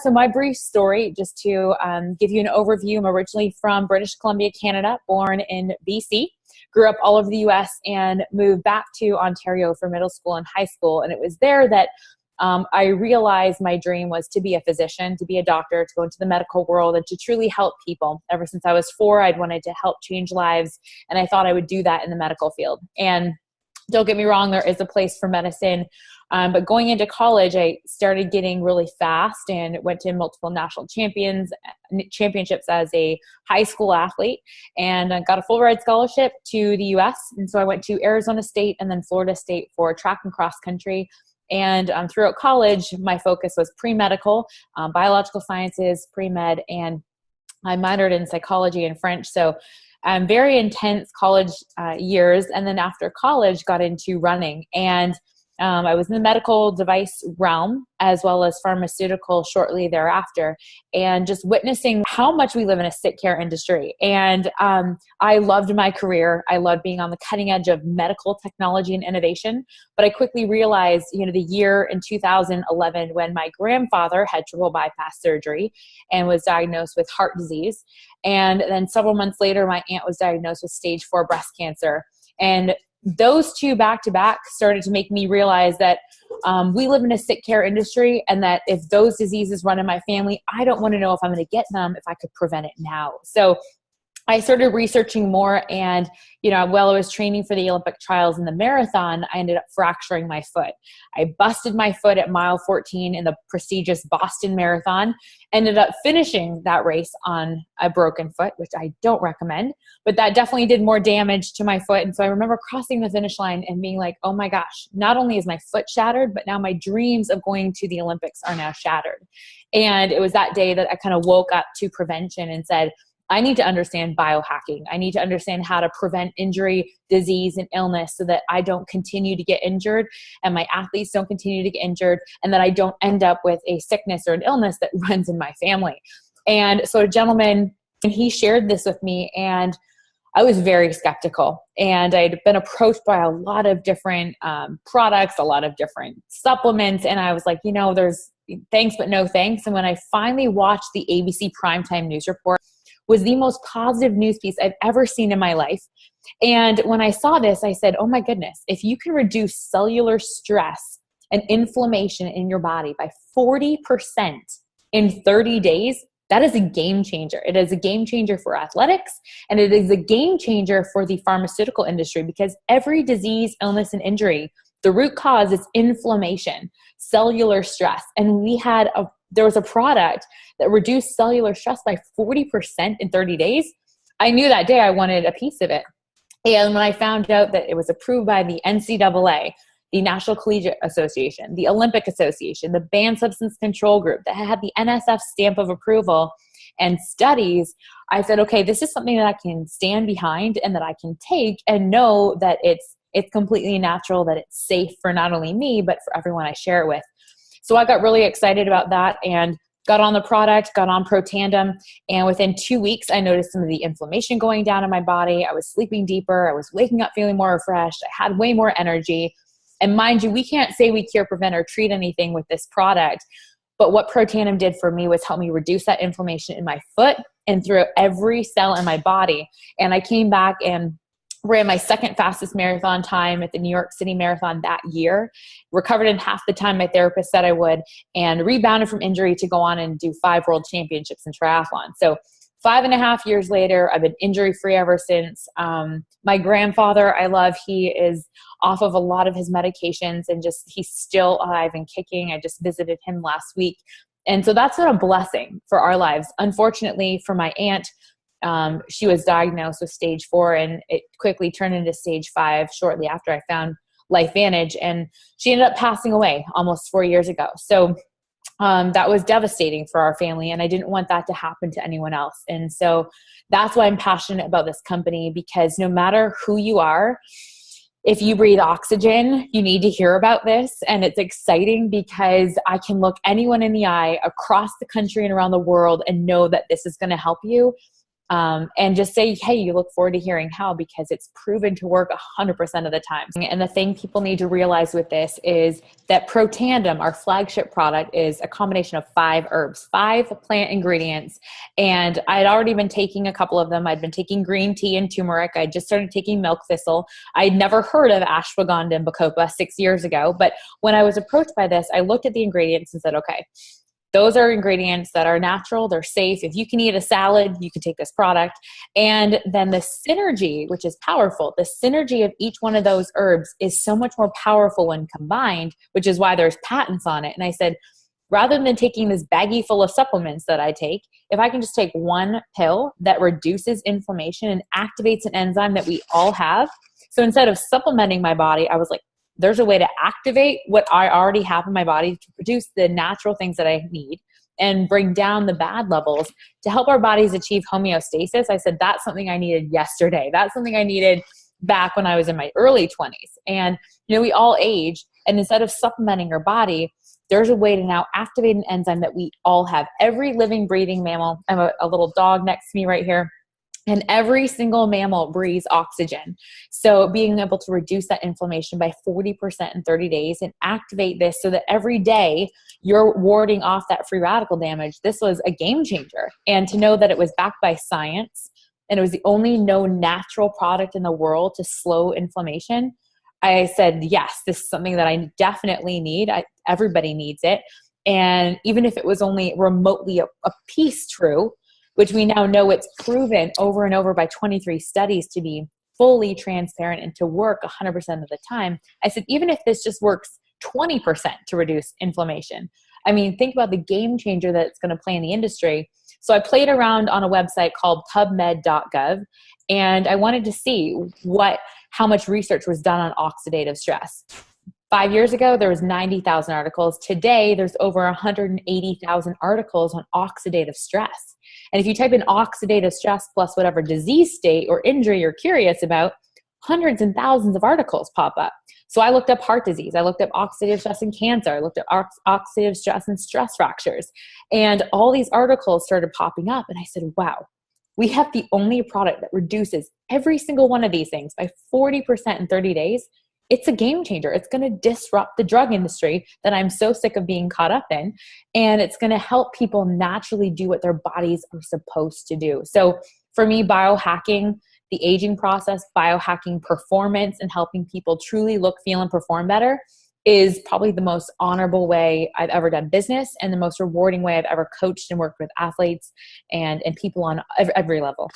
So my brief story, just to give you an overview, I'm originally from British Columbia, Canada, born in BC, grew up all over the US and moved back to Ontario for middle school and high school. And it was there that I realized my dream was to be a physician, to be a doctor, to go into the medical world and to truly help people. Ever since I was 4, I'd wanted to help change lives. And I thought I would do that in the medical field. And don't get me wrong, there is a place for medicine. But going into college, I started getting really fast and went to multiple national championships as a high school athlete, and I got a full ride scholarship to the US. And so I went to Arizona State and then Florida State for track and cross country. And throughout college, my focus was pre-medical, biological sciences, pre-med, and I minored in psychology and French. So very intense college years. And then after college, got into running. And I was in the medical device realm as well as pharmaceutical shortly thereafter, and just witnessing how much we live in a sick care industry. And I loved my career. I loved being on the cutting edge of medical technology and innovation. But I quickly realized, the year in 2011 when my grandfather had triple bypass surgery and was diagnosed with heart disease. And then several months later, my aunt was diagnosed with stage 4 breast cancer. And those two back to back started to make me realize that we live in a sick care industry, and that if those diseases run in my family, I don't want to know if I'm going to get them if I could prevent it now. So I started researching more, and, while I was training for the Olympic trials in the marathon, I ended up fracturing my foot. I busted my foot at mile 14 in the prestigious Boston Marathon, ended up finishing that race on a broken foot, which I don't recommend, but that definitely did more damage to my foot. And so I remember crossing the finish line and being like, oh my gosh, not only is my foot shattered, but now my dreams of going to the Olympics are now shattered. And it was that day that I kind of woke up to prevention and said, I need to understand biohacking. I need to understand how to prevent injury, disease, and illness so that I don't continue to get injured and my athletes don't continue to get injured, and that I don't end up with a sickness or an illness that runs in my family. And so a gentleman, he shared this with me, and I was very skeptical. And I'd been approached by a lot of different products, a lot of different supplements. And I was like, there's thanks, but no thanks. And when I finally watched the ABC Primetime News Report, was the most positive news piece I've ever seen in my life. And when I saw this, I said, oh my goodness, if you can reduce cellular stress and inflammation in your body by 40% in 30 days, that is a game changer. It is a game changer for athletics, and it is a game changer for the pharmaceutical industry, because every disease, illness, and injury, the root cause is inflammation, cellular stress. And there was a product that reduced cellular stress by 40% in 30 days. I knew that day I wanted a piece of it. And when I found out that it was approved by the NCAA, the National Collegiate Association, the Olympic Association, the Banned Substance Control Group, that had the NSF stamp of approval and studies, I said, okay, this is something that I can stand behind and that I can take and know that it's completely natural, that it's safe for not only me, but for everyone I share it with. So I got really excited about that and got on the product, got on Protandim, and within 2 weeks, I noticed some of the inflammation going down in my body. I was sleeping deeper. I was waking up feeling more refreshed. I had way more energy. And mind you, we can't say we cure, prevent, or treat anything with this product. But what Protandim did for me was help me reduce that inflammation in my foot and through every cell in my body. And I came back and ran my second fastest marathon time at the New York City Marathon that year, recovered in half the time my therapist said I would, and rebounded from injury to go on and do 5 world championships in triathlon. So 5.5 years later, I've been injury-free ever since. My grandfather, I love, he is off of a lot of his medications and he's still alive and kicking. I just visited him last week. And so that's been a blessing for our lives. Unfortunately for my aunt, she was diagnosed with stage 4, and it quickly turned into stage 5 shortly after I found LifeVantage, and she ended up passing away almost 4 years ago. So that was devastating for our family, and I didn't want that to happen to anyone else. And so that's why I'm passionate about this company, because no matter who you are, if you breathe oxygen, you need to hear about this. And it's exciting because I can look anyone in the eye across the country and around the world and know that this is going to help you. and just say, hey, you look forward to hearing how, because it's proven to work 100% of the time. And the thing people need to realize with this is that Protandim, our flagship product, is a combination of 5 herbs, 5 plant ingredients. And I'd already been taking a couple of them. I'd been taking green tea and turmeric. I just started taking milk thistle. I'd never heard of ashwagandha and bacopa 6 years ago. But when I was approached by this, I looked at the ingredients and said, okay, those are ingredients that are natural, they're safe. If you can eat a salad, you can take this product. And then the synergy, which is powerful, the synergy of each one of those herbs is so much more powerful when combined, which is why there's patents on it. And I said, rather than taking this baggie full of supplements that I take, if I can just take one pill that reduces inflammation and activates an enzyme that we all have. So instead of supplementing my body, I was like, there's a way to activate what I already have in my body to produce the natural things that I need and bring down the bad levels to help our bodies achieve homeostasis. I said, that's something I needed yesterday. That's something I needed back when I was in my early 20s. And, we all age. And instead of supplementing our body, there's a way to now activate an enzyme that we all have. Every living, breathing mammal, I have a little dog next to me right here. And every single mammal breathes oxygen. So being able to reduce that inflammation by 40% in 30 days and activate this so that every day you're warding off that free radical damage, this was a game changer. And to know that it was backed by science and it was the only known natural product in the world to slow inflammation, I said, yes, this is something that I definitely need. Everybody needs it. And even if it was only remotely a piece true, which we now know it's proven over and over by 23 studies to be fully transparent and to work 100% of the time. I said, even if this just works 20% to reduce inflammation, I mean, think about the game changer that it's going to play in the industry. So I played around on a website called pubmed.gov, and I wanted to see how much research was done on oxidative stress. 5 years ago, there was 90,000 articles. Today, there's over 180,000 articles on oxidative stress. And if you type in oxidative stress plus whatever disease state or injury you're curious about, hundreds and thousands of articles pop up. So I looked up heart disease. I looked up oxidative stress and cancer. I looked at oxidative stress and stress fractures. And all these articles started popping up. And I said, wow, we have the only product that reduces every single one of these things by 40% in 30 days. It's a game changer. It's going to disrupt the drug industry that I'm so sick of being caught up in. And it's going to help people naturally do what their bodies are supposed to do. So for me, biohacking the aging process, biohacking performance, and helping people truly look, feel, and perform better is probably the most honorable way I've ever done business and the most rewarding way I've ever coached and worked with athletes and people on every level.